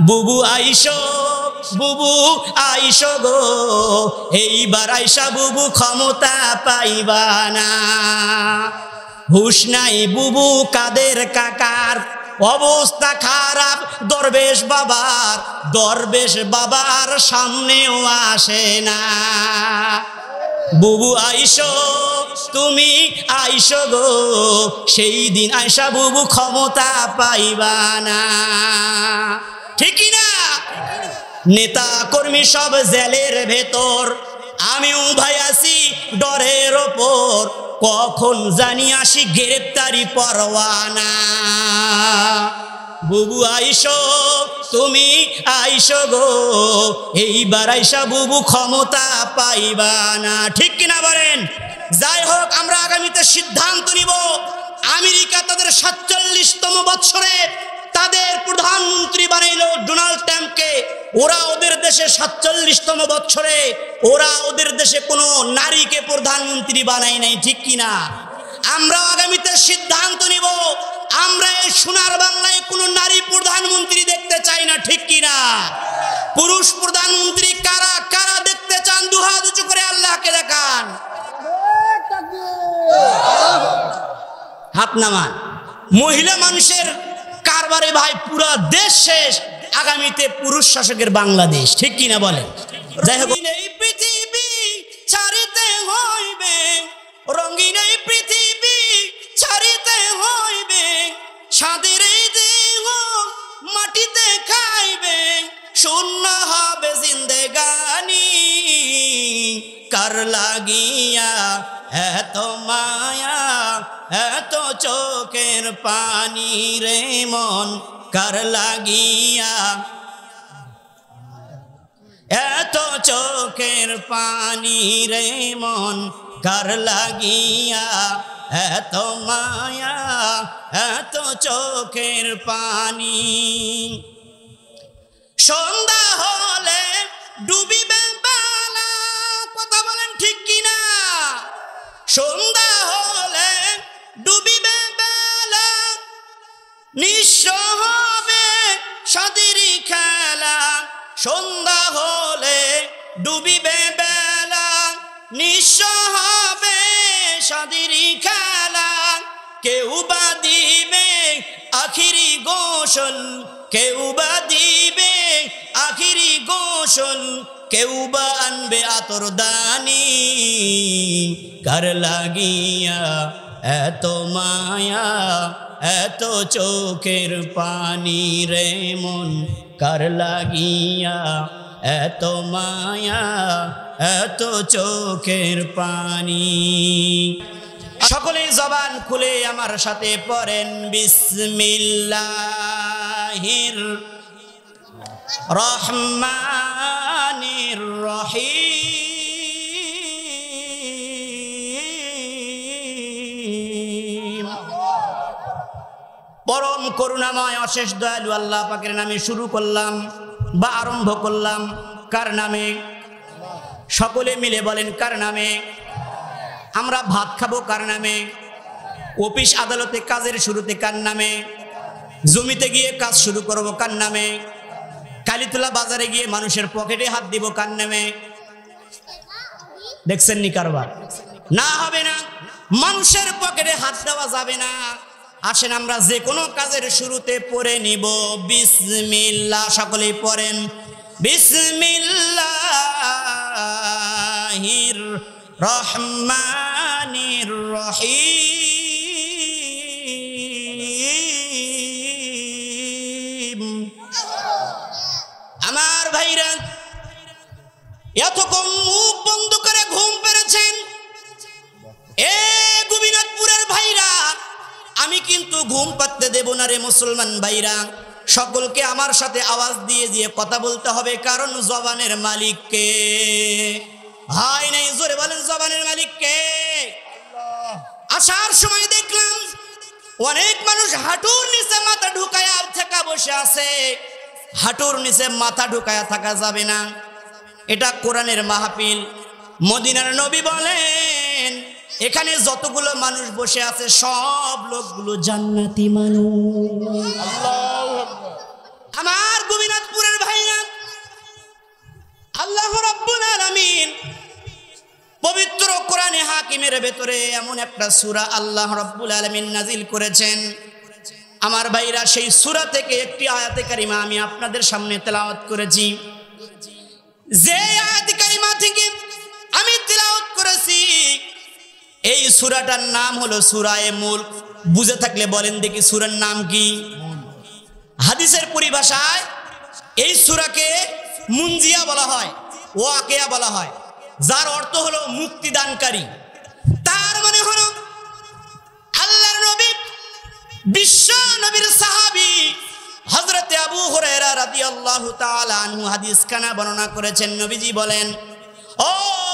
বুবু আইসো, বুবু আইসো গো, এইবার আইসা বুবু ক্ষমতা পাইবা না। হুশ নাই বুবু কাদের কাকার, অবস্থা খারাপ দরবেশ বাবার, দরবেশ বাবার সামনেও আসে না। বুবু আইসো, তুমি আইসো গো, সেই দিন আইসা বুবু ক্ষমতা পাইবা না। ঠিকই না? নেতা কর্মী সব জেলের ভেতর, আমিও ভাই আছি ডরের ওপর, কখন জানি আসি গ্রেপ্তারি পরোয়ানা। বুবু আইসো, তুমি আইসো গো, এইবার আইসা বুবু ক্ষমতা পাইবা না। ঠিক কিনা বলেন? যাই হোক, আমরা আগামীতে সিদ্ধান্ত নিব, আমেরিকা তাদের ৪৭তম বৎসরে তাদের প্রধানমন্ত্রী বানাইলো ডোনাল্ড ট্রাম্পকে। ওরা ওদের দেশে ৪৭তম বৎসরে ওরা ওদের দেশে কোনো নারীকে প্রধানমন্ত্রী বানায় নাই। ঠিক কিনা? আমরা আগামীতে সিদ্ধান্ত নিব, আমরা এই সোনার বাংলায় কোনো নারী প্রধানমন্ত্রী দেখতে চাই না। ঠিক কিনা? পুরুষ প্রধানমন্ত্রী কারা কারা দেখতে চান? দুহাত উঁচু করে আল্লাহকে দেখান, হাত নামান। মহিলা মানুষের কারবারে ভাই পুরা দেশ শেষ, আগামীতে পুরুষ শাসকের বাংলাদেশ। ঠিক কিনা বলেন? যাই হোক, এই পৃথিবী ছাড়িতে হইবে, রঙিন এই পৃথিবী ছাড়িতে হইবে, সাদের এই দেহ মাটিতে খাইবে, শূন্য হবে জিন্দেগানি, কার লাগিয়া এত মায়া এত চোখের পানি রে মন, কার লাগিয়া এত চোখের পানি রে মন, কার লাগিয়া এত মায়া এত চোখের পানি। সন্ধ্যা হলে ডুবিবে বেলা, কথা বলেন ঠিক কিনা? সন্ধ্যা হলে ডুবিবে বেলা, নিঃস্ব হবে সাদেরই খেলা। সন্ধ্যা হলে ডুবিবে বেলা, নিঃস্ব হবে সাদেরই খেলা। কেউ বা দিবে আখিরি গোসল, কেউ বা দিবে আখিরি গোসল, কেউ বা আনবে আতর দানি, কার লাগিয়া এত মায়া এত চোখের পানি রে মন, কার লাগিয়া এত মায়া এত চোখের পানি। সকলে জবান খুলে আমার সাথে পড়েন, বিসমিল্লাহির রহমানির রহিম। পরম করুণাময় অশেষ দয়ালু আল্লাহ পাকের নামে শুরু করলাম বা আরম্ভ করলাম। কার নামে? সকলে মিলে বলেন, কার নামে? আমরা ভাত খাবো কার নামে? অফিস আদালতে কাজের শুরুতে কার নামে? জমিতে গিয়ে কাজ শুরু করব কার নামে? কালীতলা বাজারে গিয়ে মানুষের পকেটে হাত দিব কার নামে? দেখছেন নি কারবার? না, হবে না, মানুষের পকেটে হাত দেওয়া যাবে না। আসেন আমরা যে কোনো কাজের শুরুতে পড়ে নিব বিসমিল্লাহ। সকলেই পড়েন, বিসমিল্লাহির রহমানির রহিম। আমার ভাইরা, এতক্ষণ মুখ বন্ধ করে ঘুম পেরেছেন? এ গোবিনাথপুরের ভাইরা, আমি কিন্তু ঘুম পাততে দেব না রে মুসলমান ভাইরা। সকলকে আমার সাথে আওয়াজ দিয়ে দিয়ে কথা বলতে হবে, কারণ জবানের মালিক কে? হাই নাই, জোরে বলেন, জবানের মালিক কে? আসার সময় দেখলাম অনেক মানুষ হাঁটুর নিচে মাথা ঢুকায়া থেকে বসে আছে। হাঁটুর নিচে মাথা ঢুকায়া থাকা যাবে না, এটা কোরআনের মাহফিল। মদিনার নবী বলেন, এখানে যতগুলো মানুষ বসে আছে সব লোকগুলো জান্নাতি মানুষ। আমার গোবিনাথপুরের ভাইরা, আল্লাহ রাব্বুল আলামিন পবিত্র কোরআনে হাকিমের ভেতরে এমন একটা সূরা আল্লাহ রাব্বুল আলামিন নাজিল করেছেন। আমার ভাইরা, সেই সূরা থেকে একটি আয়াতে কারিমা আমি আপনাদের সামনে তেলাওয়াত করেছি। যে আয়াতে কারিমা থেকে আমি তেলাওয়াত করেছি, এই সূরাটার নাম হলো সূরায়ে মুলক। বুঝে থাকলে বলেন দেখি সূরার নাম কি? হাদিসের পরিভাষায় এই সূরাকে মুনজিয়া বলা হয়, ওয়াকিয়া বলা হয়, যার অর্থ হলো মুক্তিদানকারী। তার মানে হলো আল্লাহর নবী, বিশ্ব নবীর সাহাবী হযরত আবু হুরায়রা রাদিয়াল্লাহু তাআলা আনহু হাদিস খানা বর্ণনা করেছেন। নবীজি বলেন, ও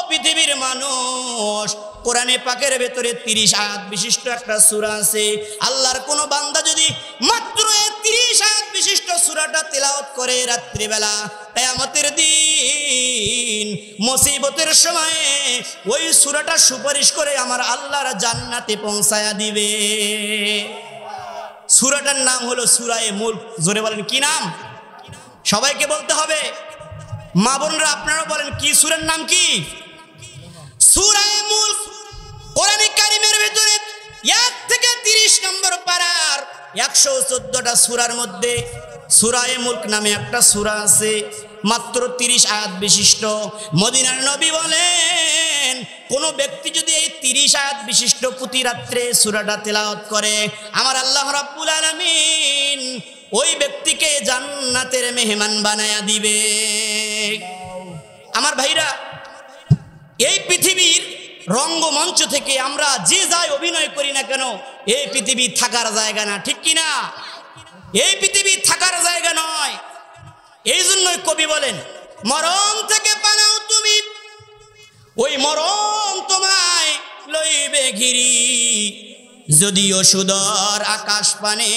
পৃথিবীর মানুষ, কোরআনে পাকের ভেতরে 30 আয়াত বিশিষ্ট একটা সূরা আছে। আল্লাহর কোন বান্দা যদি মাত্র 30 আয়াত বিশিষ্ট সূরাটা তেলাওয়াত করে রাত্রিবেলা, কিয়ামতের দিন মুসিবতের সময়ে ওই সূরাটা সুপারিশ করে আমার আল্লাহর জান্নাতে পৌঁছায়া দিবে। সূরাটার নাম হলো সূরায়ে মুলক। জোরে বলেন কি নাম? সবাইকে বলতে হবে। মা বোনরা আপনারা বলেন কি সূরার নাম কি? সূরায়ে মুলক। কোরআনে কারীমের ভিতরে 1 থেকে 30 নম্বর পারার 114টা সূরার মধ্যে সূরায়ে মুলক নামে একটা সূরা আছে, মাত্র 30 আয়াত বিশিষ্ট। মদিনার নবী বলেন, কোন ব্যক্তি যদি এই 30 আয়াত বিশিষ্ট প্রতি রাত্রে সূরাটা তেলাওয়াত করে, আমার আল্লাহ রাব্বুল আলামিন ওই ব্যক্তিকে জান্নাতের মেহমান বানায়া দিবে। আমার ভাইরা, এই পৃথিবীর রঙ্গমঞ্চ থেকে আমরা যে যাই অভিনয় করি না কেন, এই পৃথিবী থাকার জায়গা না, ঠিক কিনা? এই পৃথিবী থাকার জায়গা নয়। এই জন্যই কবি বলেন, মরণ থেকে পালাও তুমি, ওই মরণ তোমায় লইবে ঘিরি, যদিও সুদর আকাশ পানে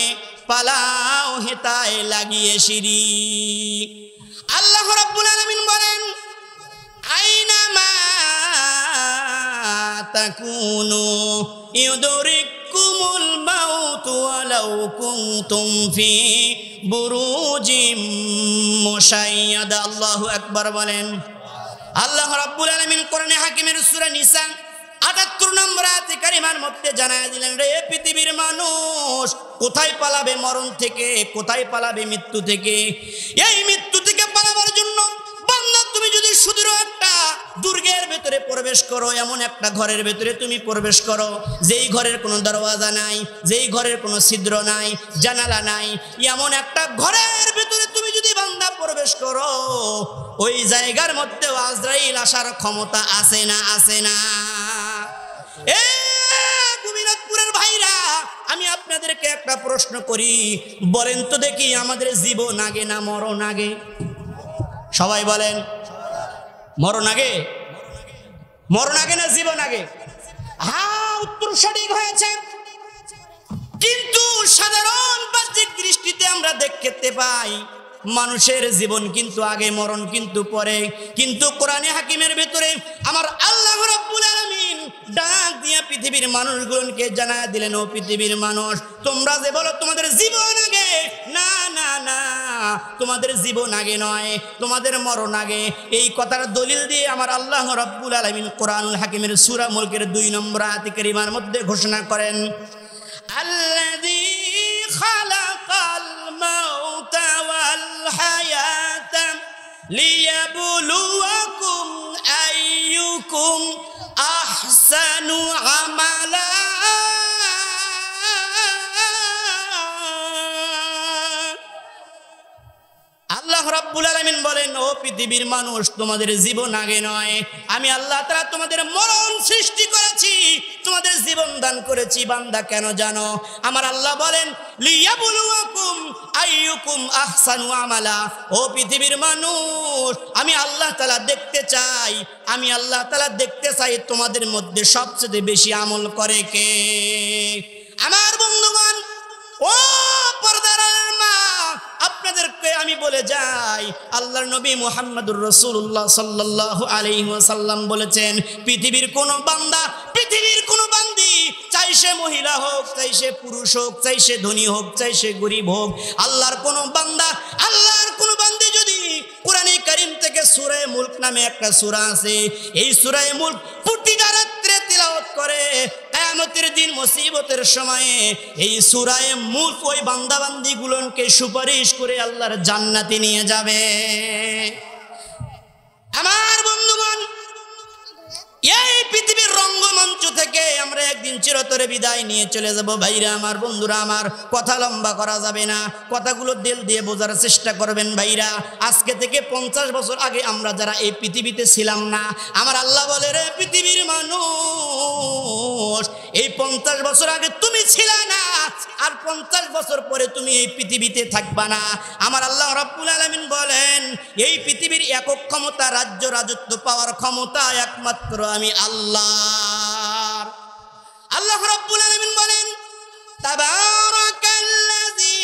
পালাও হেতায় লাগিয়ে সিঁড়ি। আল্লাহ রাব্বুল আলামিন বলেন, আইনামা তাকুনু ইউদরিকুমুল মাউত ওয়ালাউ কুনতুম ফি বুরুজিম মুশাইয়াদা। আল্লাহু আকবার বলেন। আল্লাহ রাব্বুল আলামিন কোরআনে হাকিমের সূরা নিসা ৭৮ নম্বর আয়াতে কারিমার মধ্যে জানায় দিলেন, রে পৃথিবীর মানুষ, কোথায় পালাবে মরণ থেকে, কোথায় পালাবে মৃত্যু থেকে? এই মৃত্যু থেকে পালাবার জন্য বান্দা, তুমি যদি সুদূর একটা দুর্গের ভেতরে প্রবেশ করো, এমন একটা ঘরের ভেতরে তুমি প্রবেশ করো যেই ঘরের কোনো দরওয়াজা নাই, যেই ঘরের কোনো ছিদ্র নাই, জানালা নাই, এমন একটা ঘরের ভেতরে তুমি যদি বান্দা প্রবেশ করো, ওই জায়গার মধ্যে আজরাইল আসার ক্ষমতা আছে না? আছে না? এ গোবিনাথপুরের ভাইরা, আমি আপনাদেরকে একটা প্রশ্ন করি, বলেন তো দেখি, আমাদের জীবন আগে না মরণ আগে? সবাই বলেন, মরণ আগে? মরণ আগে না জীবন আগে? হ্যাঁ, উত্তর সঠিক হয়েছে। কিন্তু সাধারণ বাহ্যিক দৃষ্টিতে আমরা দেখতে পাই মানুষের জীবন কিন্তু আগে, মরণ কিন্তু পরে। কিন্তু কোরআনে হাকিমের ভেতরে আমার আল্লাহ রাব্বুল আলামিন ডাক দিয়া পৃথিবীর মানুষগুলোকে জানায় দিলেন, ও পৃথিবীর মানুষ, তোমরা যে বলো তোমাদের জীবন আগে, না না না, তোমাদের জীবন আগে নয়, তোমাদের মরণ আগে। এই কথার দলিল দিয়ে আমার আল্লাহ রাব্বুল আলামিন কোরআনুল হাকিমের সূরা মুলকের 2 নম্বর আয়াতে কারিমার মধ্যে ঘোষণা করেন, আল্লাযী খালাকাল মাউতা ওয়াল হায়াতা লিয়াবলুয়াকুম আইয়ুকুম আহসানু আমালা। আল্লাহ রাব্বুল আলামিন বলেন, ও পৃথিবীর মানুষ, তোমাদের জীবন আগে নয়, আমি আল্লাহ তাআলা তোমাদের মরণ সৃষ্টি করেছি, তোমাদের জীবন দান করেছি। বান্দা কেন জানো? আমার আল্লাহ বলেন, লিয়াবলুয়াকুম আইয়ুকুম আহসানু আমালা। ও পৃথিবীর মানুষ, আমি আল্লাহ তাআলা দেখতে চাই, আমি আল্লাহ তাআলা দেখতে চাই তোমাদের মধ্যে সবচেয়ে বেশি আমল করে কে। আমার বন্ধুগণ, ও পর্দার মা, আপনাদেরকে আমি বলে যাই, আল্লাহর নবী মুহাম্মদুর রাসূলুল্লাহ সাল্লাল্লাহু আলাইহি ওয়াসাল্লাম বলেছেন, পৃথিবীর কোন বান্দা, পৃথিবীর কোন বান্দি চাই সে মহিলা হোক, চাই সে পুরুষ হোক, চাই সে ধনী হোক, চাই সে গরিব হোক, আল্লাহর কোন বান্দা, আল্লাহর কোন বান্দী যদি কোরআনে কারীম থেকে সূরা মুলক নামে একটা সূরা আছে, এই সূরা মুলক প্রতিটা রাত্রে তিলাওয়াত করে, কিয়ামতের দিন মুসিবতের সময়ে এই সূরা মুলক ওই বান্দা বান্দীগুলোকে সুপারিশ করে আল্লাহর জান্নাতে নিয়ে যাবে। আমার বন্ধুগণ, এই পৃথিবীর রঙ্গমঞ্চ থেকে আমরা একদিন চিরতরে বিদায় নিয়ে চলে যাব। ভাইরা আমার, বন্ধুরা আমার, কথা লম্বা করা যাবে না, কথাগুলো দিল দিয়ে বোঝার চেষ্টা করবেন। ভাইরা, আজকে থেকে 50 বছর আগে আমরা যারা এই পৃথিবীতে ছিলাম না, আমার আল্লাহ বলে, রে পৃথিবীর মানুষ, এই 50 বছর আগে তুমি ছিলা না, আর 50 বছর পরে তুমি এই পৃথিবীতে থাকবা না। আমার আল্লাহ রাব্বুল আলামিন বলেন, এই পৃথিবীর একক ক্ষমতা, রাজ্য রাজত্ব পাওয়ার ক্ষমতা একমাত্র আমি আল্লাহর। আল্লাহ রাব্বুল আলামিন বলেন, তাবারাকাল্লাযী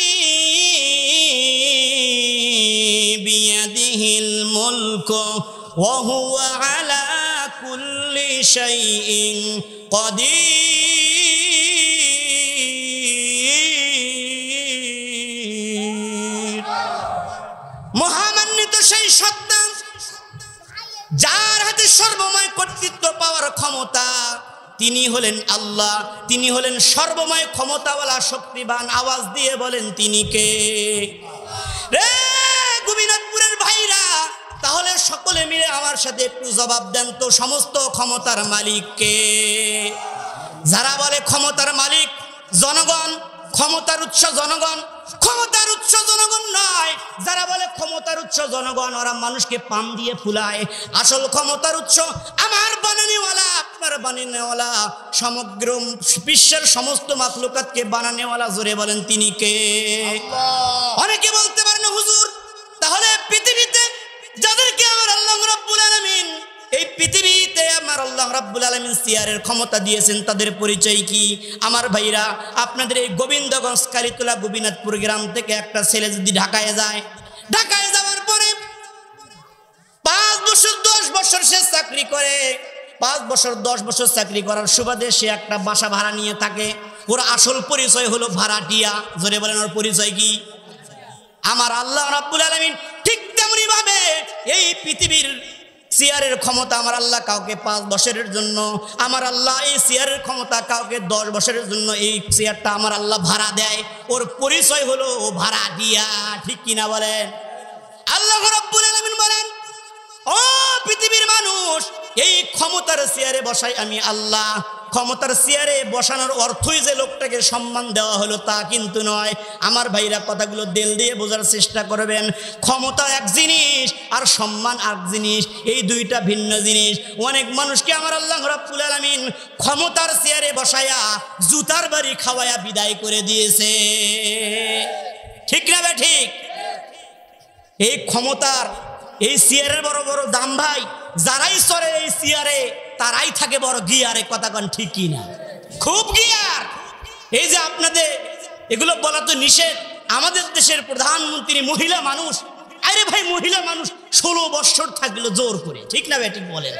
বিয়াদিহিল মুলকু ওয়া হুয়া আলা কুল্লি শাইইন কাদির। মহামান্বিত সেই সত্তা যার হাতে সর্বময় কর্তৃত্ব পাওয়ার ক্ষমতা, তিনি হলেন আল্লাহ, তিনি হলেন সর্বময় ক্ষমতাওয়ালা শক্তিবান। আওয়াজ দিয়ে বলেন, তিনি কে? রে গোবিনাথপুরের ভাইরা, তাহলে সকলে মিলে আমার সাথে একটু জবাব দেন তো, সমস্ত ক্ষমতার মালিক কে? যারা বলে ক্ষমতার মালিক জনগণ, ক্ষমতার উৎস জনগণ, ক্ষমতার উৎস জনগণ নয়। যারা বলে ক্ষমতার উৎস জনগণ, ওরা মানুষকে পাম দিয়ে ফুলায়। আসল ক্ষমতার উৎস আমার বানানেওয়ালা, আপনার বানানেওয়ালা, সমগ্র বিশ্বের সমস্ত মাখলুকাতকে বানানেওয়ালা। জোরে বলেন, তিনি কে? অনেকে বলতে পারেন, হুজুর, তাহলে পৃথিবীতে যাদেরকে আমার আল্লাহ রাব্বুল আলামিন, এই পৃথিবীতে আমার আল্লাহ রাব্বুল আলামিন সিয়ারের ক্ষমতা দিয়েছেন, তাদের পরিচয় কি? আমার ভাইরা, আপনাদের এই গোবিন্দগঞ্জ কালীতলা গোবিনাথপুর গ্রাম থেকে একটা ছেলে যদি ঢাকায় যায়, ঢাকায় যাওয়ার পরে 5 বছর 10 বছর সে চাকরি করে, 5 বছর 10 বছর চাকরি করার সুবাদে সে একটা বাসা ভাড়া নিয়ে থাকে। ওর আসল পরিচয় হলো ভাড়াটিয়া। জোরে বলেন, ওর পরিচয় কি? আমার আল্লাহ রাব্বুল আলামিন ঠিক তেমনি ভাবে এই পৃথিবীর চেয়ারের ক্ষমতা আমার আল্লাহ কাউকে 5 বছরের জন্য, আমার আল্লাহ এই চেয়ারের ক্ষমতা কাউকে 10 বছরের জন্য, এই চেয়ারটা আমার আল্লাহ ভাড়া দেয়। ওর পরিচয় হলো ও ভাড়াটিয়া। ঠিক কিনা বলেন? আল্লাহ রাব্বুল আলামিন বলেন, ও পৃথিবীর মানুষ, এই ক্ষমতার চেয়ারে বসাই আমি আল্লাহ। ক্ষমতার চেয়ারে বসানোর অর্থই যে লোকটাকে সম্মান দেওয়া হলো তা কিন্তু নয়। আমার ভাইরা, কথাগুলো দিল দিয়ে বোঝার চেষ্টা করবেন। ক্ষমতা এক জিনিস আর সম্মান এক জিনিস, এই দুইটা ভিন্ন জিনিস। অনেক মানুষকে আমার আল্লাহ রাব্বুল আলামিন ক্ষমতার চেয়ারে বসায়া জুতার বাড়ি খাওয়ায়া বিদায় করে দিয়েছে। ঠিক না বে ঠিক? এই ক্ষমতার, এই চেয়ারের বড় বড় দাম ভাই, যারাই চড়ে এই চেয়ারে তারাই থাকে বড় গিয়ারে। কথা কন ঠিক কি না? খুব গিয়ার। এই যে আপনাদের এগুলো বলা তো নিষেধ, আমাদের দেশের প্রধানমন্ত্রী মহিলা মানুষ। আরে ভাই, মহিলা মানুষ 16 বছর থাকলো জোর করে। ঠিক না ঠিক বলেন?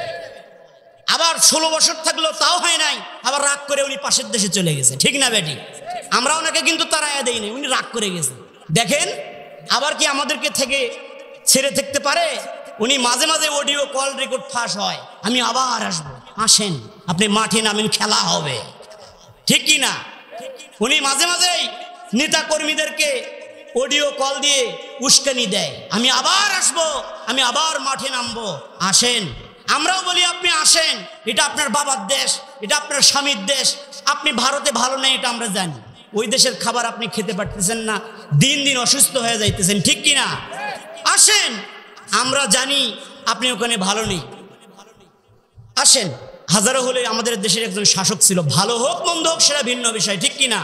আবার 16 বছর থাকলো তাও হয় নাই, আবার রাগ করে উনি পাশের দেশে চলে গেছে। ঠিক না বেটি? আমরা ওনাকে কিন্তু তাড়াইয়া দেই নাই, উনি রাগ করে গেছে। দেখেন, আবার কি আমাদেরকে থেকে ছেড়ে থাকতে পারে? উনি মাঝে মাঝে অডিও কল রেকর্ড ফাঁস হয়, আমি আবার আসবো, আসেন, আপনি মাঠে নামেন, খেলা হবে। ঠিক কি না? উনি মাঝে মাঝেই নেতা কর্মীদেরকে অডিও কল দিয়ে উস্কানি দেয়, আমি আবার আসবো, আমি আবার মাঠে নামবো, আসেন। আমরাও বলি আপনি আসেন, এটা আপনার বাবার দেশ, এটা আপনার স্বামীর দেশ, আপনি ভারতে ভালো নেই এটা আমরা জানি। ওই দেশের খাবার আপনি খেতে পারতেছেন না, দিন দিন অসুস্থ হয়ে যাইতেছেন। ঠিক কিনা? আসেন, আমরা জানি আপনি ওখানে ভালো নেই, আসেন। হাজারো হলে আমাদের দেশের একজন শাসক ছিল, ভালো হোক মন্দ হোক সেটা ভিন্ন বিষয়। ঠিক কিনা?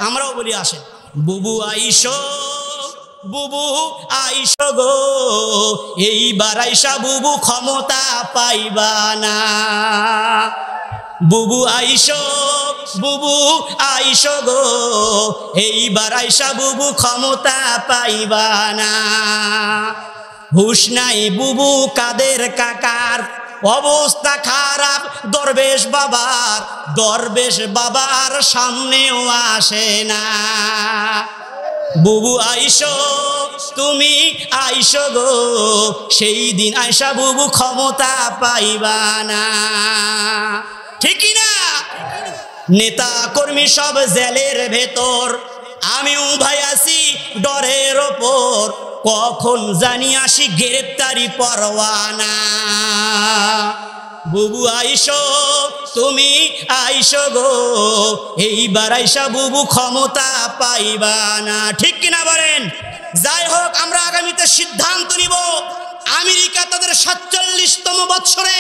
আমরাও বলি আসেন। বুবু আইসো, বুবু আইসো গো, এইবার আইসা বুবু ক্ষমতা পাইবা না। বুবু আইসো, বুবু আইসো গো, এইবার আইসা বুবু ক্ষমতা পাইবা না। হুশ নাই বুবু কাদের কাকার, অবস্থা খারাপ দরবেশ বাবার সামনেও আসে না। বুবু আইসো, তুমি আইসো গো, সেই দিন আইসা বুবু ক্ষমতা পাইবা না। ঠিক না? নেতা কর্মী সব জেলের ভেতর, আমিও ভাই আছি ডরের ওপর, কখন জানি আসি গ্রেপ্তারি পরোয়ানা। বুবু আইসো, তুমি আইসো গো, এইবার আইসা বুবু ক্ষমতা পাইবা না। ঠিক কিনা বলেন? যাই হোক, আমরা আগামীতে সিদ্ধান্ত নিব, আমেরিকা তাদের ৪৭তম বৎসরে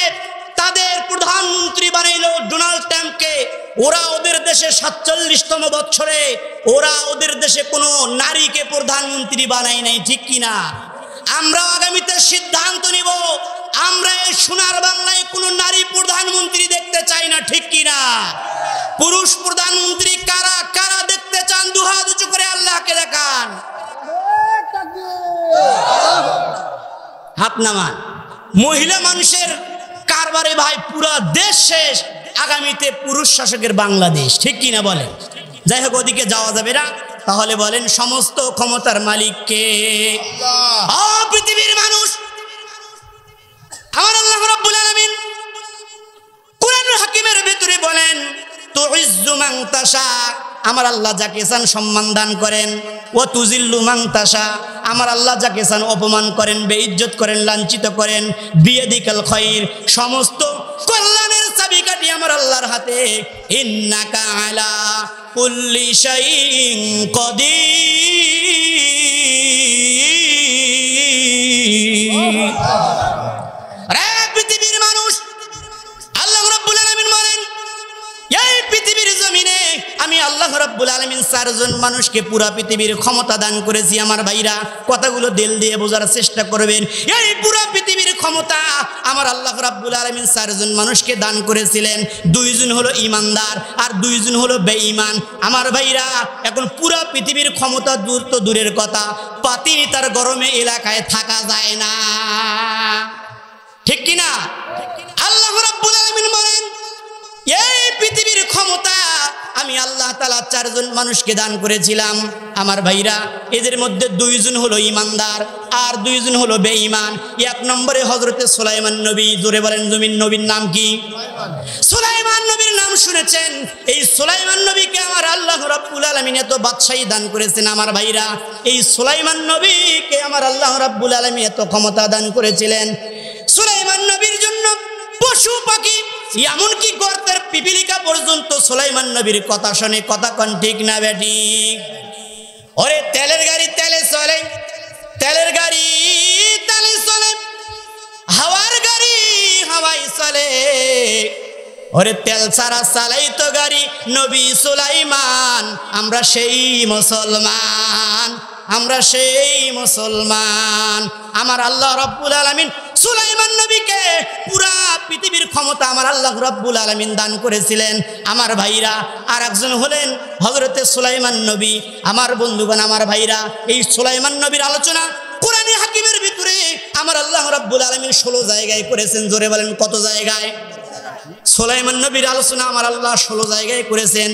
তাদের প্রধানমন্ত্রী বানাইল ডোনাল্ড ট্রাম্পকে। ওরা ওদের দেশে ৪৭তম বৎসরে ওরা ওদের দেশে কোনো নারীকে প্রধানমন্ত্রী বানায় নাই। ঠিক কিনা? আমরা আগামীতে সিদ্ধান্ত নিব, আমরা এই সোনার বাংলায় কোনো নারী প্রধানমন্ত্রী দেখতে চাই না। ঠিক কিনা? পুরুষ প্রধানমন্ত্রী কারা কারা দেখতে চান? দুহাত উঁচু করে আল্লাহকে দেখান, হাত নামান। মহিলা মানুষের কারবারে ভাই পুরা দেশ শেষ, আগামীতে পুরুষ শাসকের বাংলাদেশ। ঠিক কিনা বলেন? যাই হোক, ওদিকে যাওয়া যাবে না। তাহলে বলেন, সমস্ত ক্ষমতার মালিক কে? পৃথিবীর মানুষ, আমার আল্লাহ রাব্বুল আলামিন কুরআনুল হাকিমের ভিতরে বলেন, তুইজ্জু মান তাশা, আমার আল্লাহ যাকে চান সম্মান দান করেন, ও তুজিল্লু মান তাশা, আমার আল্লাহ যাকে চান অপমান করেন, বেইজ্জত করেন, লাঞ্ছিত করেন। বিয়াদিকাল খায়র, সমস্ত কল্যাণের চাবিকাঠি আমার আল্লাহর হাতে। ইন্নাকা আলা কুল্লি শাইইন কাদির। রে পৃথিবীর মানুষ, আল্লাহ রাব্বুল আলামিন বলেন, এই পৃথিবীর জমিনে আমি আল্লাহ রাব্বুল আলামিন 4 জন মানুষকে পুরা পৃথিবীর ক্ষমতা দান করেছি। আমার ভাইরা, কথাগুলো দিল দিয়ে বোঝার চেষ্টা করবেন। এই পুরা পৃথিবীর ক্ষমতা আমার আল্লাহ রাব্বুল আলামিন 4 জন মানুষকে দান করেছিলেন। 2 জন হলো ইমানদার আর 2 জন হলো বেঈমান। আমার ভাইরা, এখন পুরা পৃথিবীর ক্ষমতা দূর তো দূরের কথা, পাতিনি তার গরমে এলাকায় থাকা যায় না। ঠিক কিনা? আল্লাহ রাব্বুল আলামিন বলেন, এই পৃথিবীর ক্ষমতা আমি আল্লাহ তাআলা 4 জন মানুষকে দান করেছিলাম। আমার ভাইরা, এদের মধ্যে 2 জন হলো ইমানদার আর 2 জন হলো বেঈমান। 1 নম্বরে হযরতে সুলাইমান নবী। জোরে বলেন, জমিন নবীর নাম কি? সুলাইমান নবীর নাম শুনেছেন? এই সুলাইমান নবীকে আমার আল্লাহ রাব্বুল আলামিন এত বাদশাহী দান করেছেন। আমার ভাইরা, এই সুলাইমান নবীকে আমার আল্লাহ রাব্বুল আলামিন এত ক্ষমতা দান করেছিলেন। সুলাইমান নবীর জন্য পশু পাখি, এমনকি গর্তের পিপিলিকা পর্যন্ত সুলাইমান নবীর কথা শুনে। কথা কোন ঠিক না বেটি? ওরে তেলের গাড়ি তেলে চলে, তেলের গাড়ি তেলে চলে, হাওয়ার গাড়ি হাওয়ায় চলে। ওরে তেল ছাড়া চালাই তো গাড়ি নবী সুলাইমান। আমরা সেই মুসলমান, আমরা সেই মুসলমান। আমার আল্লাহ রাব্বুল আলামিন সুলাইমান নবীকে পুরা পৃথিবীর ক্ষমতা আমার আল্লাহ রাব্বুল আলামিন দান করেছিলেন। আমার ভাইরা, আর একজন হলেন হযরতে সুলাইমান নবী। আমার বন্ধুগণ, আমার ভাইরা, এই সুলাইমান নবীর আলোচনা কোরআনে হাকিমের ভিতরে আমার আল্লাহ রাব্বুল আলামিন 16 জায়গায় করেছেন। জোরে বলেন, কত জায়গায়? সুলাইমান নবীর আলোচনা আমার আল্লাহ 16 জায়গায় করেছেন।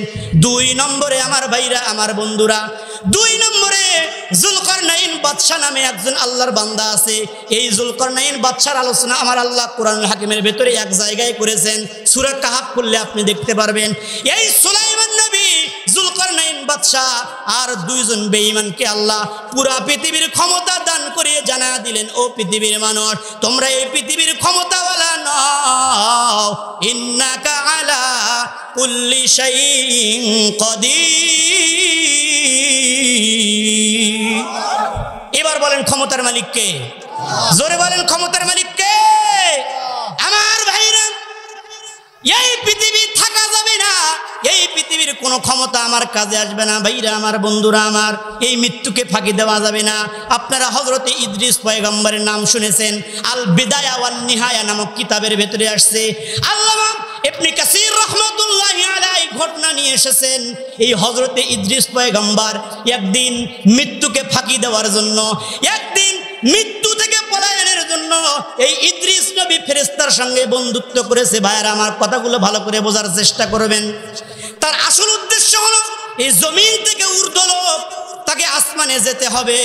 2 নম্বরে আমার ভাইরা, আমার বন্ধুরা, 2 নম্বরে যুলকারনাইন বাদশা নামে একজন আল্লাহর বান্দা আছে। এই যুলকারনাইন বাদশার আলোচনা আমার আল্লাহ কোরআনুল হাকিমের ভেতরে 1 জায়গায় করেছেন। সূরা কাহাফ খুললে আপনি দেখতে পারবেন। এই সুলাইমান নবী, যুলকারনাইন বাদশা আর 2 জন বেঈমানকে আল্লাহ পুরা পৃথিবীর ক্ষমতা দান করে জানা দিলেন, ও পৃথিবীর মানুষ, তোমরা এই পৃথিবীর ক্ষমতাওয়ালা নও। ইন্নাকা আলা কুল্লি শাইইন কাদির। এবার বলেন, ক্ষমতার মালিক কে? জোরে বলেন, ক্ষমতার মালিক কে? আমার ভাইরা, এই পৃথিবী থাকা যাবে না, এই পৃথিবীর কোনো ক্ষমতা আমার কাজে আসবে না। ভাইরা আমার, বন্ধুরা আমার, এই মৃত্যুকে ফাঁকি দেওয়া যাবে না। আপনারা হযরতে ইদ্রিস পয়গম্বরের নাম শুনেছেন। আল বিদায়া ওয়ান নিহায়া নামক কিতাবের ভেতরে আসছে। আল্লামা ইবনে কাসির রাহমাতুল্লাহি আলাইহি ঘটনা নিয়ে এসেছেন। এই হযরতে ইদ্রিস পয়গম্বর একদিন মৃত্যুকে ফাঁকি দেওয়ার জন্য, একদিন মৃত্যু থেকে পলায়নের জন্য এই ইদ্রিস নবী ফেরেশতার ফেরেশতার সঙ্গে বন্ধুত্ব করেছে। ভাইয়ারা আমার কথাগুলো ভালো করে বোঝার চেষ্টা করবেন। তার আসল উদ্দেশ্য হলো এই জমিন থেকে ঊর্ধ্বলোক, তাকে আসমানে যেতে হবে।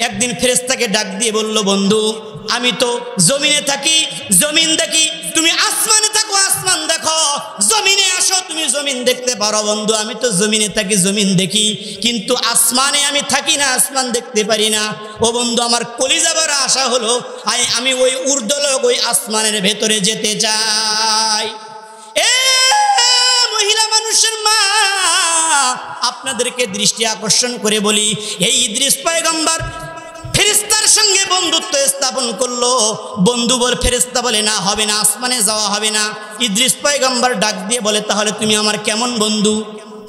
একদিন ফেরেশতাকে ডাক দিয়ে বলল, বন্ধু আমি তো জমিনে থাকি, জমিন দেখি, তুমি আসমানে থাকো, আসমান দেখো, জমিনে আসো, তুমি জমিন দেখতে পারো। বন্ধু আমি তো জমিনে থাকি, জমিন দেখি, কিন্তু আসমানে আমি থাকি না, আসমান দেখতে পারি না। ও বন্ধু আমার কলিজা ভরা আশা হলো আমি ওই ঊর্ধ্বলোক, ওই আসমানের ভেতরে যেতে চাই। এ মহিলা মানুষের মা, আপনাদেরকে দৃষ্টি আকর্ষণ করে বলি, এই ইদ্রিস পয়গম্বর ফেরেশতার সঙ্গে বন্ধুত্ব স্থাপন করলো। বন্ধু বল, ফেরেশতা বলে না, হবে না, আসমানে যাওয়া হবে না। ইদ্রিস পয়গম্বর ডাক দিয়ে বলে, তাহলে তুমি আমার কেমন বন্ধু?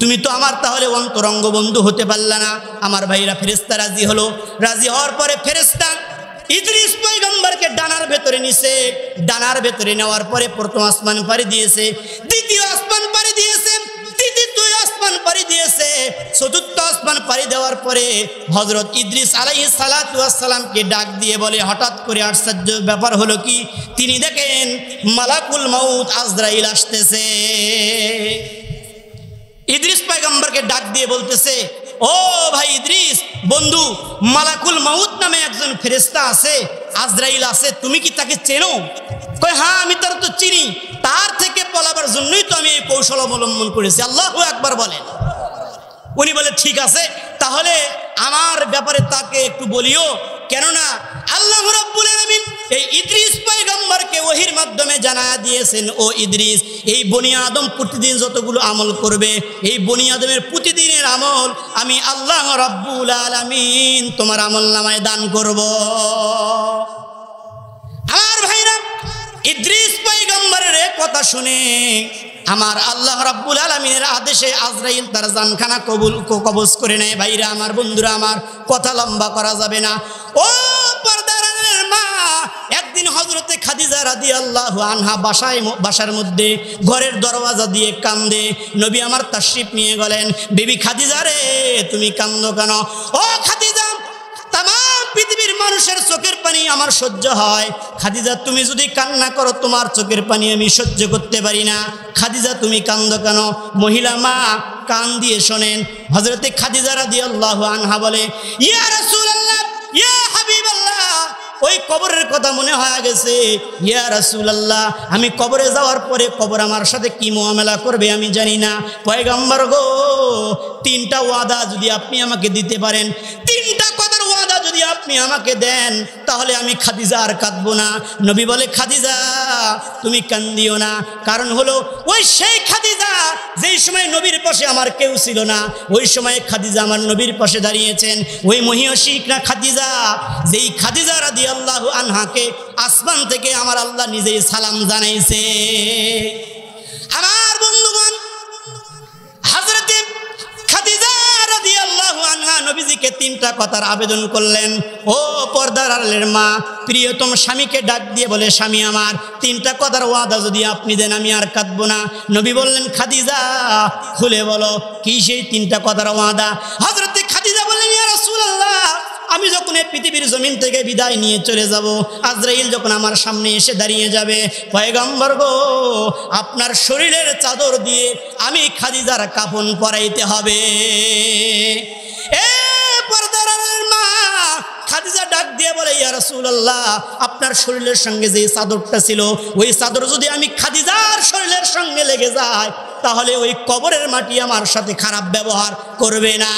তুমি তো আমার তাহলে অন্তরঙ্গ বন্ধু হতে পারলা না। আমার ভাইরা ফেরেশতা রাজি হলো। রাজি হওয়ার পরে ফেরেশতা ইদ্রিস পয়গম্বরকে ডানার ভেতরে নিছে। ডানার ভেতরে নেওয়ার পরে প্রথম আসমান পাড়ি দিয়েছে, দ্বিতীয় আসমান পাড়ি দিয়েছে, তৃতীয় আসমান পাড়ি দিয়েছে, চতুর্থ আসমান পাড়ি দেওয়ার পরে হযরত ইদ্রিস আলাইহিস সালাতু ওয়াস সালামকে ডাক দিয়ে বলে, হঠাৎ করে আশ্চর্য ব্যাপার হলো কি, তিনি দেখেন মালাকুল মাউত আজরাইল আসতেছে। ইদ্রিস পয়গম্বরকে ডাক দিয়ে বলতেছে, ও ভাই ইদ্রিস বন্ধু, মালাকুল মাউত নামে একজন ফেরেশতা আছে, আজরাইল আছে, তুমি কি তাকে চেনো? কয় হ্যাঁ আমি তার তো চিনি, তার থেকে পলাবার জন্যই তো আমি এই কৌশল অবলম্বন করেছি। আল্লাহু আকবার বলেন। উনি বলে ঠিক আছে, তাহলে আমার ব্যাপারে তাকে একটু বলিও, কেননা আল্লাহ রাব্বুল আলামিন এই ইদ্রিস পয়গম্বরকে ওহীর মাধ্যমে জানায়া দিয়েছেন, ও ইদ্রিস এই বনি আদম প্রতিদিন যতগুলো আমল করবে, এই বনি আদমের প্রতিদিনের আমল আমি আল্লাহ রাব্বুল আলামিন তোমার আমলনামায় দান করব। আমার ভাইরা, ইদ্রিস পয়গম্বরের কথা শুনে আমার আল্লাহ রাব্বুল আলামিনের আদেশে আজরাইল তার জানখানা কবজ করে নেয়। ভাইরা আমার, বন্ধুরা আমার, কথা লম্বা করা যাবে না। ও পর্দার আড়ালের মা, একদিন হযরতে খাদিজা রাদিয়াল্লাহু আনহা বাসার মধ্যে ঘরের দরওয়াজা দিয়ে কান্দে। নবী আমার তাশরিফ নিয়ে গেলেন। বিবি খাদিজা রে, তুমি কান্দো কেন? ও খাদিজা, তাম পৃথিবীর মানুষের চোখের পানি আমার সহ্য হয়। খাদিজা তুমি যদি কান্না করো, তোমার চোখের পানি আমি সহ্য করতে পারি না। খাদিজা তুমি কান্দো কেন? মহিলা মা কান দিয়ে শোনেন। হযরতে খাদিজা রাদিয়াল্লাহু আনহা বলে, ইয়া রাসূলুল্লাহ, ইয়া হাবিবাল্লাহ, ওই কবরের কথা মনে হয়ে গেছে। ইয়া রাসূলুল্লাহ, আমি কবরে যাওয়ার পরে কবর আমার সাথে কি মুআমালা করবে আমি জানি না। পয়গম্বর গো, 3টা ওয়াদা যদি আপনি আমাকে দিতে পারেন, 3টা কথার ওয়াদা যদি আপনি আমাকে দেন, তাহলে আমি খাদিজা আর কাঁদবো না। নবী বলে, খাদিজা তুমি কান্দিও না, কারণ হলো ওই সেই খাদিজা যেই সময় নবীর পাশে আমার কেউ ছিল না, ওই সময় খাদিজা আমার নবীর পাশে দাঁড়িয়েছেন। ওই মহিয়সী না খাদিজা, যেই খাদিজা রাদিয়াল্লাহু আনহাকে আসমান থেকে আমার আল্লাহ নিজেই সালাম জানাইছে। আমার বন্ধুগণ, হযরতে খাদিজা রাদিয়াল্লাহু আনহা নবীজিকে 3টা কথার আবেদন করলেন। ও পর্দার আড়ালের মা, প্রিয়তম স্বামীকে ডাক দিয়ে বলে, স্বামী আমার, 3টা কথার ওয়াদা যদি আপনি দেন আমি আর কাঁদবো না। নবী বললেন, খাদিজা খুলে বলো কি সেই 3টা কথার ওয়াদা? হযরতে খাদিজা বললেন, ইয়া রাসূলুল্লাহ, আমি যখন এই পৃথিবীর জমিন থেকে বিদায় নিয়ে চলে যাব, আজরাইল যখন আমার সামনে এসে দাঁড়িয়ে যাবে, পয়গম্বর গো, আপনার শরীরের চাদর দিয়ে আমি খাদিজার কাফন পরাইতে হবে। এ পর্দার মা, খাদিজা ডাক দিয়ে বলে, ইয়া রাসূলুল্লাহ, আপনার শরীরের সঙ্গে যে চাদরটা ছিল, ওই চাদর যদি আমি খাদিজার শরীরের সঙ্গে লেগে যায়, তাহলে ওই কবরের মাটি আমার সাথে খারাপ ব্যবহার করবে না।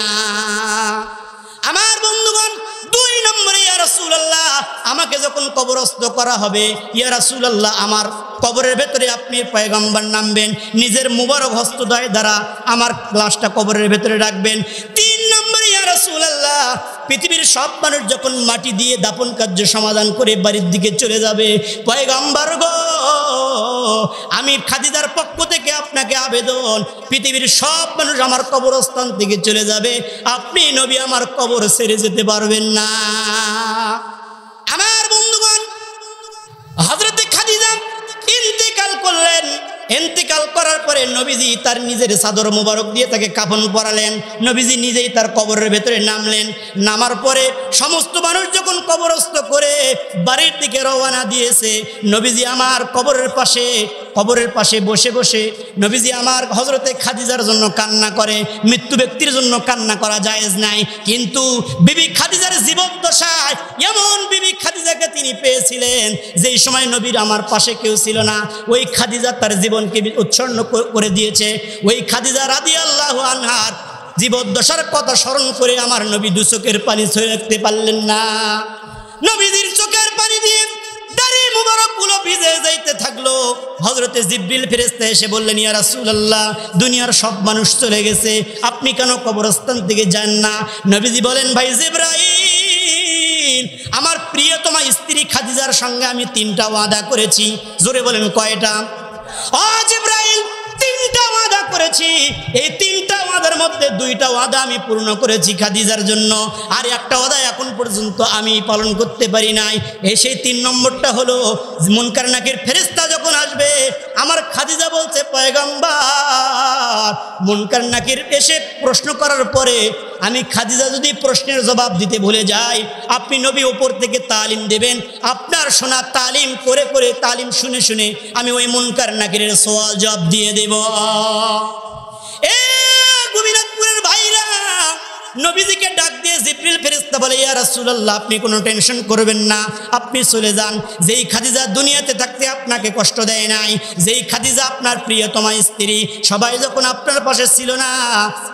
আমার বন্ধুগণ, 2 নম্বরে, ইয়া রাসূলুল্লাহ, আমাকে যখন কবরস্থ করা হবে, ইয়া রাসূলুল্লাহ, আমার কবরের ভেতরে আপনি পয়গম্বর নামবেন, নিজের মুবারক হস্তদ্বয় দ্বারা আমার লাশটা কবরের ভেতরে রাখবেন। 3 নম্বরে, ইয়া রাসূলুল্লাহ, পৃথিবীর সব মানুষ যখন মাটি দিয়ে দাফন কার্য সমাধান করে বাড়ির দিকে চলে যাবে, পয়গম্বর গো, আমি খাদিজার পক্ষ থেকে আপনাকে আবেদন, পৃথিবীর সব মানুষ আমার কবরস্থান থেকে চলে যাবে, আপনি নবী আমার কবর ছেড়ে যেতে পারবেন না। আমার বন্ধুগণ, হযরতে খাদিজা ইন্তেকাল করলেন। ইন্তেকাল করার পরে নবীজি তার নিজের চাদর মোবারক দিয়ে তাকে কাফন পরালেন। নবীজি নিজেই তার কবরের ভেতরে নামলেন। নামার পরে সমস্ত মানুষ যখন কবরস্থ করে বাড়ির দিকে রওনা দিয়েছে, নবীজি আমার কবরের পাশে বসে বসে নবীজি আমার হযরতে খাদিজার জন্য কান্না করে। মৃত্যু ব্যক্তির জন্য কান্না করা জায়েজ নাই, কিন্তু বিবি খাদিজার জীবদ্দশায় এমন বিবি খাদিজাকে তিনি পেয়েছিলেন যেই সময় নবীর আমার পাশে কেউ ছিল না। ওই খাদিজা তার জীবনকে উৎসর্গ করে দিয়েছে। ওই খাদিজা রাদিয়াল্লাহু আনহার জীবদ্দশার কথা স্মরণ করে আমার নবী দু চোখের পানি ছুঁয়ে রাখতে পারলেন না। নবীজির চোখের পানি দিয়ে দাড়ি মুবারকগুলো ভিজে যাইতে থাকলো। হযরতে জিবরিল ফেরেশতা এসে বললেন, ইয়া রাসূলুল্লাহ, দুনিয়ার সব মানুষ চলে গেছে, আপনি কেন কবরস্থান থেকে যান না? নবীজি বলেন, ভাই জিবরাইল, আমার প্রিয়তমা স্ত্রী খাদিজার সঙ্গে আমি 3টা ওয়াদা করেছি। জোরে বলেন, কয়টা? ও জিবরাইল, 3টা ওয়াদা করেছি। এই 3টা ওয়াদার মধ্যে 2টা ওয়াদা আমি পূর্ণ করেছি খাদিজার জন্য, আর একটা ওয়াদা এখন পর্যন্ত আমি পালন করতে পারি নাই। সেই 3 নম্বরটা হলো, মুনকার নাকির ফেরেশতা যখন আসবে, আমার খাদিজা বলছে, পয়গম্বর, মুনকার নাকির এসে প্রশ্ন করার পরে আমি খাদিজা যদি প্রশ্নের জবাব দিতে ভুলে যাই, আপনি নবী উপর থেকে তালিম দেবেন। আপনার শোনা তালিম করে করে, তালিম শুনে শুনে আমি ওই মুনকার নাকিরের সওয়াল জবাব দিয়ে দেব। এ গোবিনাথপুরের ভাইরা, নবীজিকে ডাক দিয়ে জিবরিল ফেরেশতা বলে, ইয়া রাসূলুল্লাহ, আপনি কোনো টেনশন করবেন না, আপনি চলে যান। যেই খাদিজা দুনিয়াতে থাকতে আপনাকে কষ্ট দেয় নাই, যেই খাদিজা আপনার প্রিয়তমা স্ত্রী, সবাই যখন আপনার পাশে ছিল না,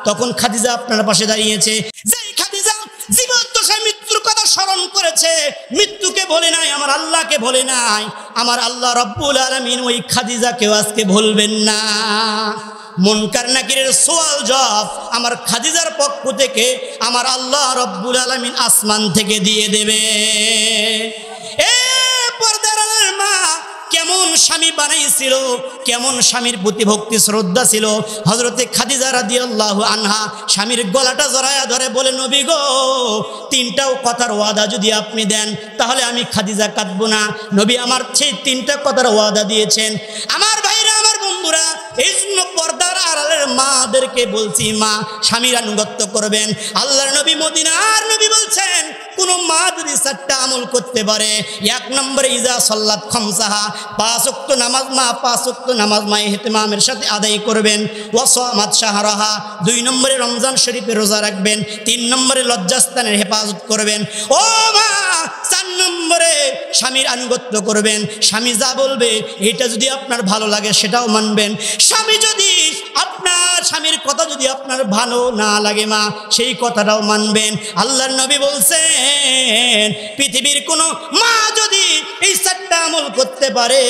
তখন খাদিজা আপনার পাশে দাঁড়িয়েছে। যেই খাদিজা জীবদ্দশায় মৃত্যুর কথা স্মরণ করেছে, মৃত্যুকে ভোলে নাই, আমার আল্লাহকে ভোলে নাই, আমার আল্লাহ রব্বুল আলামিন ওই খাদিজাকেও আজকে ভুলবেন না। মুনকার নাকিরের সওয়াল জবাব আমার খাদিজার পক্ষ থেকে আমার আল্লাহ রব্বুল আলামিন আসমান থেকে দিয়ে দেবে। এ পর্দার আড়ালের মা কেমন স্বামী বানাইছিল, কেমন স্বামীর প্রতি ভক্তি শ্রদ্ধা ছিল। হযরতে খাদিজা রাদিয়াল্লাহু আনহা স্বামীর গলাটা জড়ায়া ধরে বলে, নবী গো, 3টাও কথার ওয়াদা যদি আপনি দেন তাহলে আমি খাদিজা কাঁদবো না। নবী আমার সেই 3টা কথার ওয়াদা দিয়েছেন। আমার ভাইরা, আমার বন্ধুরা, এই জন্য পর্দার আড়ালের মাদেরকে বলছি, মা স্বামীর আনুগত্য করবেন। আল্লাহর নবী, মদিনার নবী বলছেন, কোন মা যদি 4টা আমল করতে পারে, 1 নম্বরে ইজা সাল্লাত খামসাহা, 5 ওয়াক্ত নামাজ মা 5 ওয়াক্ত নামাজ মা ইহতিমামের সাথে আদায় করবেন। ওয়া সামাত শাহরাহা, 2 নম্বরে রমজান শরীফের রোজা রাখবেন। 3 নম্বরে লজ্জাস্থানের হেফাজত করবেন। ও মা, 4 নম্বরে স্বামীর আনুগত্য করবেন। স্বামী যা বলবে এটা যদি আপনার ভালো লাগে সেটাও মানবেন। স্বামীর কথা যদি আপনার ভালো না লাগে মা, সেই কথাটাও মানবেন। আল্লাহর নবী বলছেন, পৃথিবীর কোন মা যদি এই 4টা আমল করতে পারে,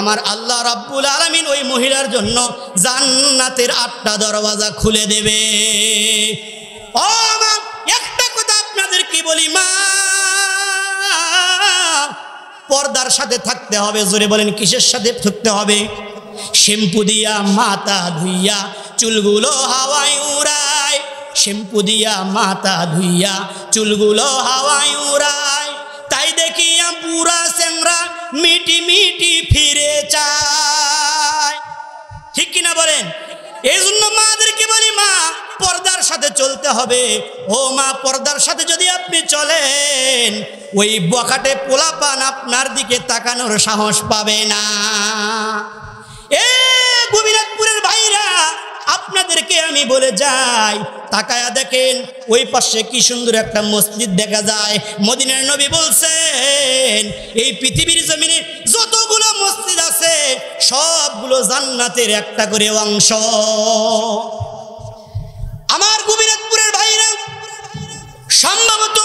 আমার আল্লাহ রাব্বুল আলামিন ওই মহিলার জন্য জান্নাতের 8টা দরওয়াজা খুলে দেবে। ও মা, একটা কথা আপনাদেরকে বলি, মা পর্দার সাথে থাকতে হবে। জোরে বলেন, কিসের সাথে থাকতে হবে? শ্যাম্পু দিয়া মাথা ধুইয়া চুলগুলো হাওয়ায় উড়ায়, শ্যাম্পু দিয়া মাথা ধুইয়া চুলগুলো হাওয়ায় উড়ায়, তাই দেখিয়া বুড়া চেংরা মিটি মিটি ফিরে চায়। ঠিক কিনা বলেন? এই জন্য মাদেরকে বলি, মা পর্দার সাথে চলতে হবে। ও মা, পর্দার সাথে যদি আপনি চলেন, ওই বখাটে পোলাপান আপনার দিকে তাকানোর সাহস পাবে না। এ গোবিনাথপুরের ভাইরা, আপনাদেরকে আমি বলে যাই, তাকায়া দেখেন ওই পাশে কি সুন্দর একটা মসজিদ দেখা যায়। মদিনার নবী বলছেন, এই পৃথিবীর জমিনে যতগুলো মসজিদ আছে সবগুলো জান্নাতের একটা করে অংশ। আমার গোবিনাথপুরের ভাইরা, সম্ভবত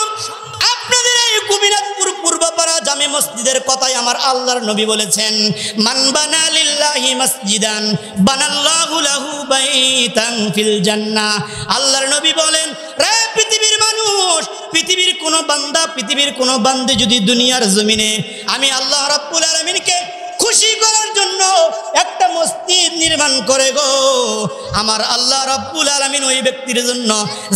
আপনাদের এই গোবিনাথপুর পূর্বপাড়া জামে মসজিদের কথাই আমার আল্লাহর নবী বলেছেন, মান বানা লিল্লাহি মসজিদান বানাল্লাহু লাহু বাইতান ফিল জান্নাহ। আল্লাহর নবী বলেন, রে পৃথিবীর মানুষ, পৃথিবীর কোন বান্দা, পৃথিবীর কোন বান্দে যদি দুনিয়ার জমিনে আমি আল্লাহ রাব্বুল আলামিনকে খুশি করার জন্য একটা মসজিদ নির্মাণ করে গো, আমার আল্লাহ রাব্বুল আলামিন ওই ব্যক্তির জন্য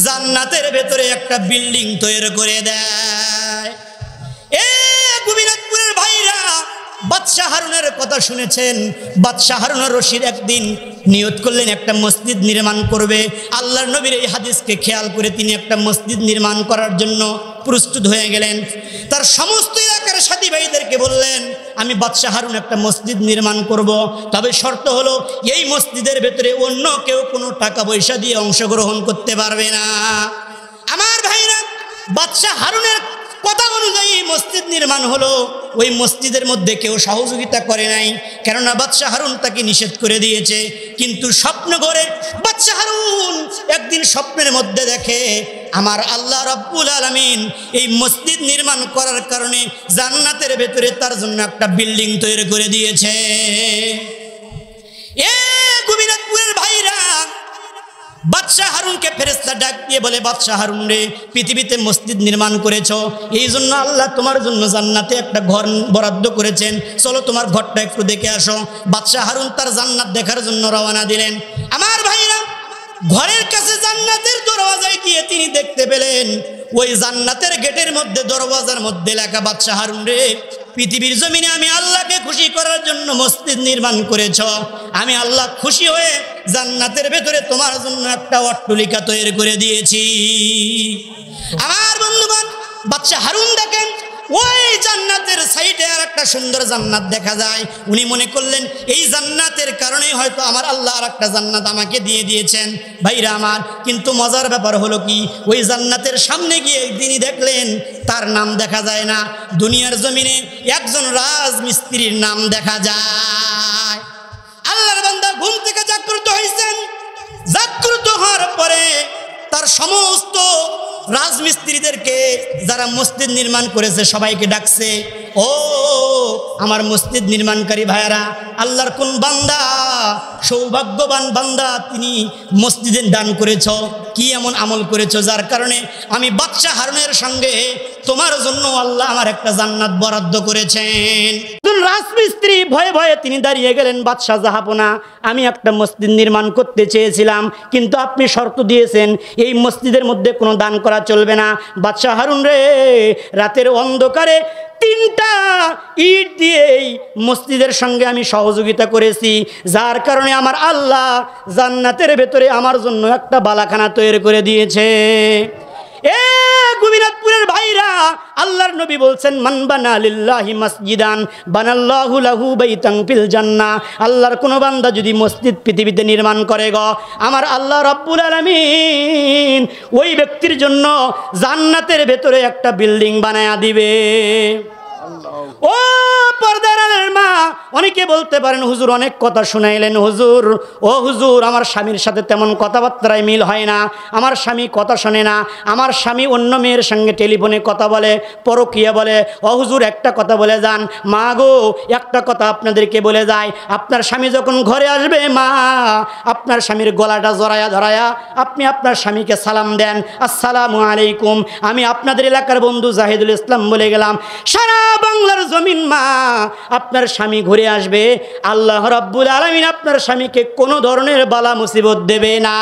জান্নাতের ভেতরে একটা বিল্ডিং তৈরি করে দেয়। এ গোবিনাথপুরের ভাইরা, বাদশাহ হারুনের কথা শুনেছেন। বাদশাহ হারুন রশিদ একদিন নিয়ত করলেন একটা মসজিদ নির্মাণ করবে। আল্লাহর নবীর এই হাদিসকে খেয়াল করে তিনি একটা মসজিদ নির্মাণ করার জন্য প্রস্তুত হয়ে গেলেন। তার সমস্ত এলাকার সাথী ভাইদেরকে বললেন, আমি বাদশাহ হারুন একটা মসজিদ নির্মাণ করব, তবে শর্ত হলো এই মসজিদের ভেতরে অন্য কেউ কোনো টাকা পয়সা দিয়ে অংশগ্রহণ করতে পারবে না। আমার ভাইরা, বাদশাহ হারুনের কথা অনুযায়ী মসজিদ নির্মাণ হলো। ওই মসজিদের মধ্যে কেউ সহযোগিতা করে নাই, কেননা বাদশাহ হারুন তাকে নিষেধ করে দিয়েছে। কিন্তু স্বপ্ন ঘরে বাদশাহ হারুন একদিন স্বপ্নের মধ্যে দেখে আমার আল্লাহ রাব্বুল আলামিন এই মসজিদ নির্মাণ করার কারণে জান্নাতের ভেতরে তার জন্য একটা বিল্ডিং তৈরি করে দিয়েছে। এ গোবিনাথপুরের ভাইরা, বাদশাহ হারুনকে ফেরেশতা ডাক দিয়ে বলে, বাদশাহ হারুন রে, পৃথিবীতে মসজিদ নির্মাণ করেছ, এই জন্য আল্লাহ তোমার জন্য জান্নাতে একটা ঘর বরাদ্দ করেছেন, চলো তোমার ঘরটা একটু দেখে আসো। বাদশাহ হারুন তার জান্নাত দেখার জন্য রওনা দিলেন। আমার ভাইরা, ঘরের কাছে জান্নাতের দরওয়াজায় গিয়ে তিনি দেখতে পেলেন ওই জান্নাতের গেটের মধ্যে দরওয়াজার মধ্যে লেখা, বাদশাহ হারুন রে, পৃথিবীর জমিনে আমি আল্লাহকে খুশি করার জন্য মসজিদ নির্মাণ করেছ, আমি আল্লাহ খুশি হয়ে জান্নাতের ভেতরে তোমার জন্য একটা অট্টালিকা তৈরি করে দিয়েছি। আমার বন্ধুগণ, বাদশাহ হারুন দেখেন ওই জান্নাতের সাইডে আর একটা সুন্দর জান্নাত দেখা যায়। উনি মনে করলেন এই জান্নাতের কারণেই হয়তো আমার আল্লাহ আর একটা জান্নাত আমাকে দিয়ে দিয়েছেন। ভাইরা আমার, কিন্তু মজার ব্যাপার হলো কি, ওই জান্নাতের সামনে গিয়ে তিনি দেখলেন তার নাম দেখা যায় না। দুনিয়ার জমিনে একজন রাজমিস্ত্রির নাম দেখা যায়। আল্লাহর বান্দা ঘুম থেকে জাগ্রত হয়েছেন। জাগ্রত হওয়ার পরে তার সমস্ত রাজমিস্ত্রিদেরকে, যারা মসজিদ নির্মাণ করেছে, সবাইকে ডাকছে। ও আমার মসজিদ নির্মাণকারী ভাইয়ারা, আল্লাহর কোন বান্দা, সৌভাগ্যবান বান্দা, তিনি মসজিদে দান করেছ, কি এমন আমল করেছ যার কারণে আমি বাদশাহ হারুনের সঙ্গে তোমার জন্য আল্লাহ আমার একটা জান্নাত বরাদ্দ করেছেন। রাজমিস্ত্রি ভয়ে ভয়ে তিনি দাঁড়িয়ে গেলেন, বাদশাহ জাহাপনা, আমি একটা মসজিদ নির্মাণ করতে চেয়েছিলাম, কিন্তু আপনি শর্ত দিয়েছেন এই মসজিদের মধ্যে কোনো দান করা চলবে না। বাদশাহ হারুন রে, রাতের অন্ধকারে 3টা ইট দিয়েই মসজিদের সঙ্গে আমি সহযোগিতা করেছি, যার কারণে আমার আল্লাহ জান্নাতের ভেতরে আমার জন্য একটা বালাখানা তৈরি করে দিয়েছে। এ গোবিনাথপুরের ভাইরা, আল্লাহর নবী বলছেন, মান বানা লিল্লাহি মাসজিদান বানাল্লাহু লাহু বাইতান ফিল জান্নাহ। আল্লাহর কোন বান্দা যদি মসজিদ পৃথিবীতে নির্মাণ করে গো, আমার আল্লাহ রাব্বুল আলামিন ওই ব্যক্তির জন্য জান্নাতের ভেতরে একটা বিল্ডিং বানায়া দিবে। ও পর্দার মা, অনেকে বলতে পারেন হুজুর অনেক কথা শুনাইলেন হুজুর। ও হুজুর, আমার স্বামীর সাথে তেমন কথাবার্তায় মিল হয় না, আমার স্বামী কথা শোনে না, আমার স্বামী অন্য মেয়ের সঙ্গে টেলিফোনে কথা বলে, পরকীয়া বলে। ও হুজুর, একটা কথা বলে যান। মা গো, একটা কথা আপনাদেরকে বলে যায়, আপনার স্বামী যখন ঘরে আসবে, মা আপনার স্বামীর গলাটা জড়ায়া ধরায়া আপনি আপনার স্বামীকে সালাম দেন, আসসালামু আলাইকুম, আমি আপনাদের এলাকার বন্ধু জাহিদুল ইসলাম বলে গেলাম। সারা বাংলার জমিন মা, আপনার স্বামী ঘুরে আসবে, আল্লাহ রাব্বুল আলামিন আপনার স্বামীকে কোনো ধরনের বালা মুসিবত দেবে না।